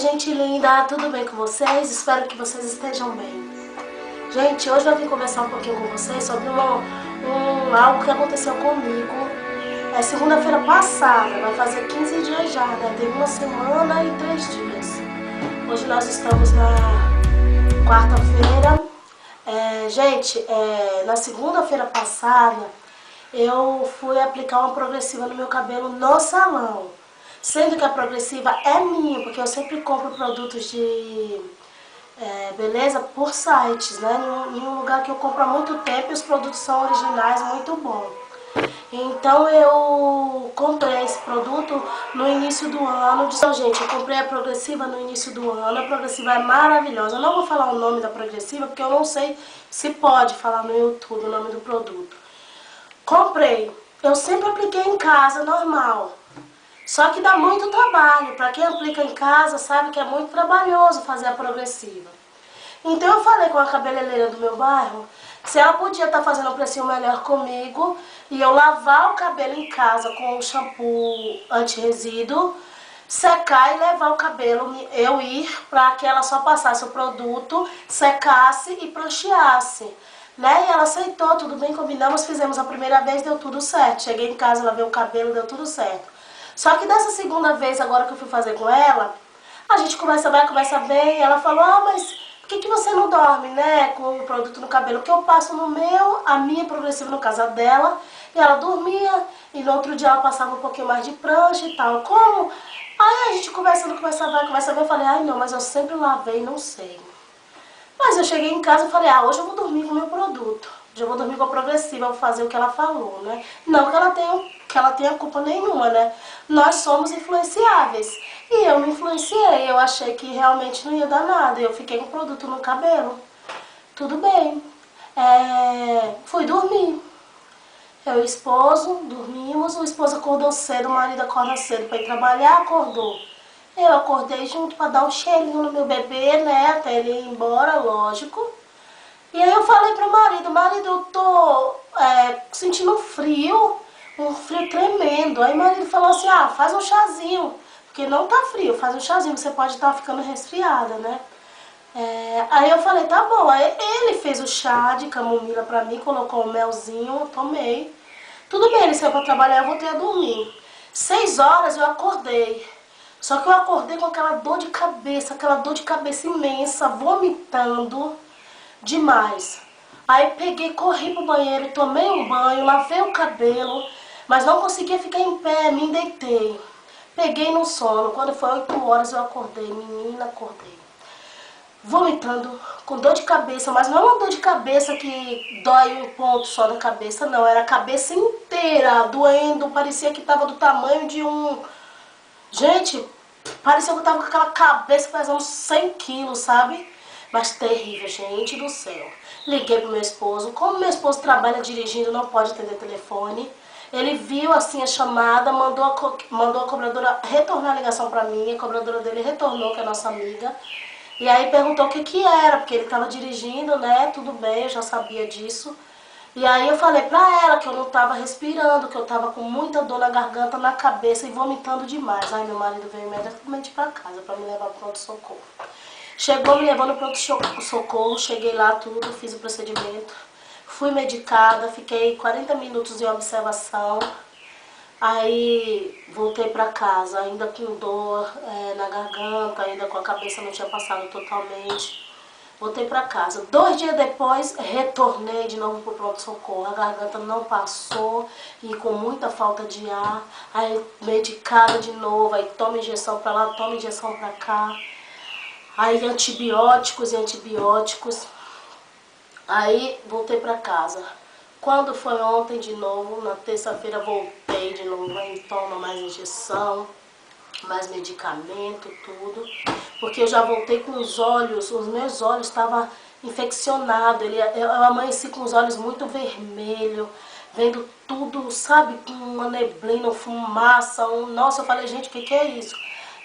gente linda, tudo bem com vocês? Espero que vocês estejam bem. Gente, hoje eu vim conversar um pouquinho com vocês sobre algo que aconteceu comigo segunda-feira passada. Vai fazer 15 dias já, né? Tem uma semana e 3 dias. Hoje nós estamos na quarta-feira. Gente, na segunda-feira passada eu fui aplicar uma progressiva no meu cabelo no salão. Sendo que a progressiva é minha, porque eu sempre compro produtos de beleza por sites, né? Em um lugar que eu compro há muito tempo e os produtos são originais, muito bom. Então eu comprei esse produto no início do ano. Então, gente, eu comprei a progressiva no início do ano. A progressiva é maravilhosa. Eu não vou falar o nome da progressiva, porque eu não sei se pode falar no YouTube o nome do produto. Comprei. Eu sempre apliquei em casa, normal. Só que dá muito trabalho. Para quem aplica em casa, sabe que é muito trabalhoso fazer a progressiva. Então eu falei com a cabeleireira do meu bairro se ela podia estar fazendo um precinho melhor comigo e eu lavar o cabelo em casa com o shampoo anti-resíduo, secar e levar o cabelo, eu ir para que ela só passasse o produto, secasse e prancheasse. Né? E ela aceitou, tudo bem, combinamos, fizemos a primeira vez, deu tudo certo. Cheguei em casa, lavei o cabelo, deu tudo certo. Só que dessa segunda vez, agora que eu fui fazer com ela, a gente conversa bem, ela falou, mas por que você não dorme, né, com o produto no cabelo? Porque eu passo no meu, a minha progressiva no caso dela, e ela dormia, e no outro dia ela passava um pouquinho mais de prancha e tal. Como? Aí a gente conversando, eu falei, ai não, mas eu sempre lavei, não sei. Mas eu cheguei em casa e falei, hoje eu vou dormir com o meu produto. Hoje eu vou dormir com a progressiva, vou fazer o que ela falou, né? Não que ela tenha culpa nenhuma, né? Nós somos influenciáveis. E eu me influenciei, eu achei que realmente não ia dar nada. Eu fiquei com o produto no cabelo. Tudo bem. Fui dormir. Eu e o esposo dormimos, o esposo acordou cedo, o marido acorda cedo para ir trabalhar, acordou. Eu acordei junto para dar um cheirinho no meu bebê, né? Até ele ir embora, lógico. E aí eu falei pro marido, eu tô sentindo um frio tremendo. Aí o marido falou assim, faz um chazinho, porque não tá frio, faz um chazinho, você pode estar ficando resfriada, né? Aí eu falei, tá bom. Aí ele fez o chá de camomila pra mim, colocou um melzinho, eu tomei. Tudo bem, ele saiu pra trabalhar, eu voltei a dormir. 6 horas eu acordei. Só que eu acordei com aquela dor de cabeça imensa, vomitando demais. Aí peguei, corri pro banheiro, tomei um banho, lavei o cabelo, mas não conseguia ficar em pé, me deitei. Peguei no sono, quando foi 8 horas eu acordei, menina, acordei. Vomitando, com dor de cabeça, mas não é uma dor de cabeça que dói um ponto só da cabeça, não. Era a cabeça inteira doendo, parecia que tava do tamanho de um... Gente, parecia que eu tava com aquela cabeça pesando 100 quilos, sabe? Mas terrível, gente do céu. Liguei pro meu esposo. Como meu esposo trabalha dirigindo, não pode atender telefone. Ele viu assim a chamada, mandou a cobradora retornar a ligação pra mim. A cobradora dele retornou, que é a nossa amiga. E aí perguntou o que era, porque ele tava dirigindo, né? Tudo bem, eu já sabia disso. E aí eu falei pra ela que eu não tava respirando, que eu tava com muita dor na garganta, na cabeça e vomitando demais. Aí meu marido veio imediatamente pra casa pra me levar pro pronto-socorro. Chegou me levando pro pronto-socorro, cheguei lá tudo, fiz o procedimento. Fui medicada, fiquei 40 minutos em observação. Aí voltei pra casa, ainda com dor na garganta, ainda com a cabeça não tinha passado totalmente. Voltei pra casa. 2 dias depois, retornei de novo pro pronto-socorro. A garganta não passou e com muita falta de ar. Aí medicada de novo, aí toma injeção pra lá, toma injeção pra cá. Aí antibióticos e antibióticos. Aí voltei pra casa. Quando foi ontem de novo, na terça-feira voltei de novo, aí toma mais injeção, mais medicamento, tudo. Porque eu já voltei com os meus olhos estavam infeccionados. Eu amanheci com os olhos muito vermelhos, vendo tudo, sabe, com uma neblina, fumaça. Nossa, eu falei, gente, o que é isso?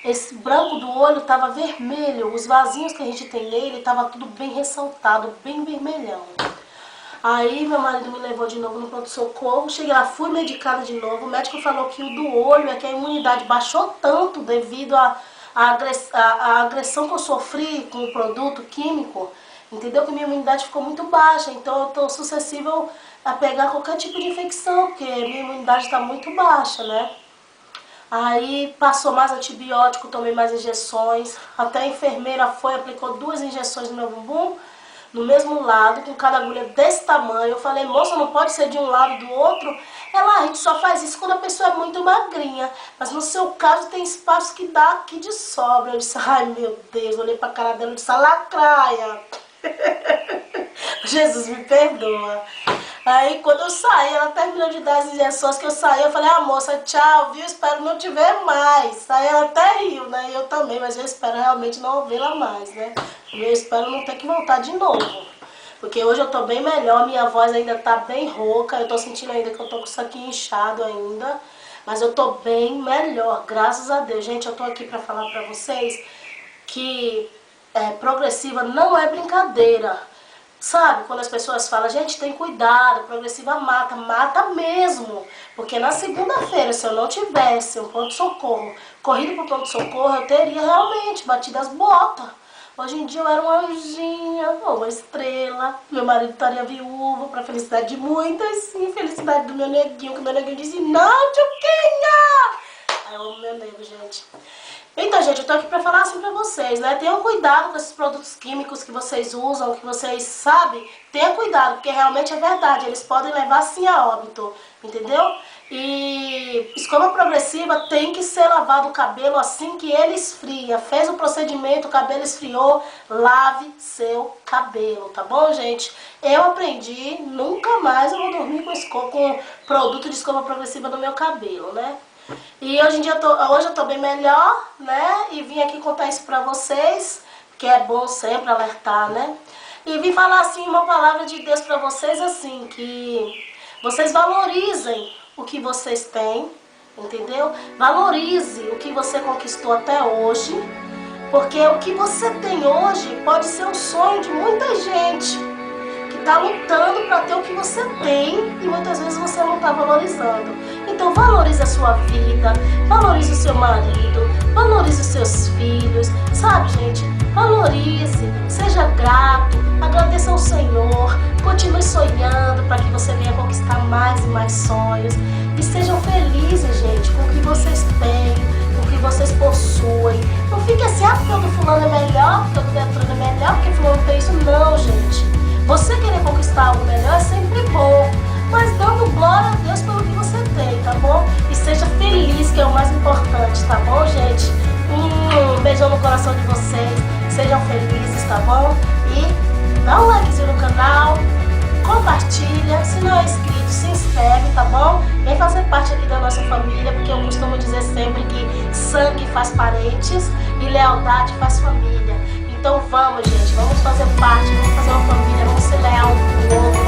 Esse branco do olho estava vermelho, os vasinhos que a gente tem nele estava tudo bem ressaltado, bem vermelhão. Aí meu marido me levou de novo no pronto-socorro, cheguei lá, fui medicada de novo. O médico falou que o do olho é que a imunidade baixou tanto devido a a agressão que eu sofri com o produto químico, entendeu? Que minha imunidade ficou muito baixa, então eu estou suscetível a pegar qualquer tipo de infecção, porque minha imunidade está muito baixa, né? Aí passou mais antibiótico, tomei mais injeções, até a enfermeira foi, aplicou 2 injeções no meu bumbum, no mesmo lado, com cada agulha desse tamanho. Eu falei, moça, não pode ser de um lado do outro? Ela, a gente só faz isso quando a pessoa é muito magrinha, mas no seu caso tem espaço que dá aqui de sobra. Eu disse, ai meu Deus, olhei pra cara dela e disse, lacraia. Jesus me perdoa. Aí quando eu saí, ela terminou de dar as injeções que eu saí, eu falei, moça, tchau, viu? Espero não te ver mais. Aí ela até riu, né? E eu também, mas eu espero realmente não vê-la mais, né? Eu espero não ter que voltar de novo. Porque hoje eu tô bem melhor, minha voz ainda tá bem rouca, eu tô sentindo ainda que eu tô com isso aqui inchado ainda. Mas eu tô bem melhor, graças a Deus. Gente, eu tô aqui pra falar pra vocês que progressiva não é brincadeira. Sabe, quando as pessoas falam, gente, tem cuidado, progressiva mata, mata mesmo. Porque na segunda-feira, se eu não tivesse um pronto-socorro, corrido pro pronto-socorro, eu teria realmente batido as botas. Hoje em dia eu era uma anjinha, uma estrela, meu marido estaria viúvo, pra felicidade de muitas, infelicidade do meu neguinho, que meu neguinho disse, não, Tchuquinha! Aí eu amo meu nego, gente. Então, gente, eu tô aqui pra falar assim pra vocês, né? Tenham cuidado com esses produtos químicos que vocês usam, que vocês sabem. Tenham cuidado, porque realmente é verdade. Eles podem levar sim a óbito, entendeu? E escova progressiva tem que ser lavado o cabelo assim que ele esfria. Fez o procedimento, o cabelo esfriou, lave seu cabelo, tá bom, gente? Eu aprendi, nunca mais eu vou dormir com produto de escova progressiva no meu cabelo, né? E hoje em dia hoje eu tô bem melhor, né? E vim aqui contar isso pra vocês, que é bom sempre alertar, né? E vim falar assim uma palavra de Deus pra vocês assim, que vocês valorizem o que vocês têm, entendeu? Valorize o que você conquistou até hoje, porque o que você tem hoje pode ser um sonho de muita gente que tá lutando pra ter o que você tem e muitas vezes você não tá valorizando. Então valorize a sua vida, valorize o seu marido, valorize os seus filhos, sabe, gente? Valorize, seja grato, agradeça ao Senhor, continue sonhando para que você venha conquistar mais e mais sonhos. E sejam felizes, gente, com o que vocês têm, com o que vocês possuem. Não fique assim, porque o do fulano é melhor, porque o do Beltrano é melhor, porque fulano tem isso. Não, gente. Você querer conquistar algo melhor é sempre bom, mas dando glória a Deus pelo que você tem, tá bom? E seja feliz, que é o mais importante, tá bom, gente? Um beijão no coração de vocês, sejam felizes, tá bom? E dá um likezinho no canal, compartilha, se não é inscrito, se inscreve, tá bom? Vem fazer parte aqui da nossa família, porque eu costumo dizer sempre que sangue faz parentes e lealdade faz família. Então vamos, gente, vamos fazer parte, vamos fazer uma família, vamos ser leal um com o outro.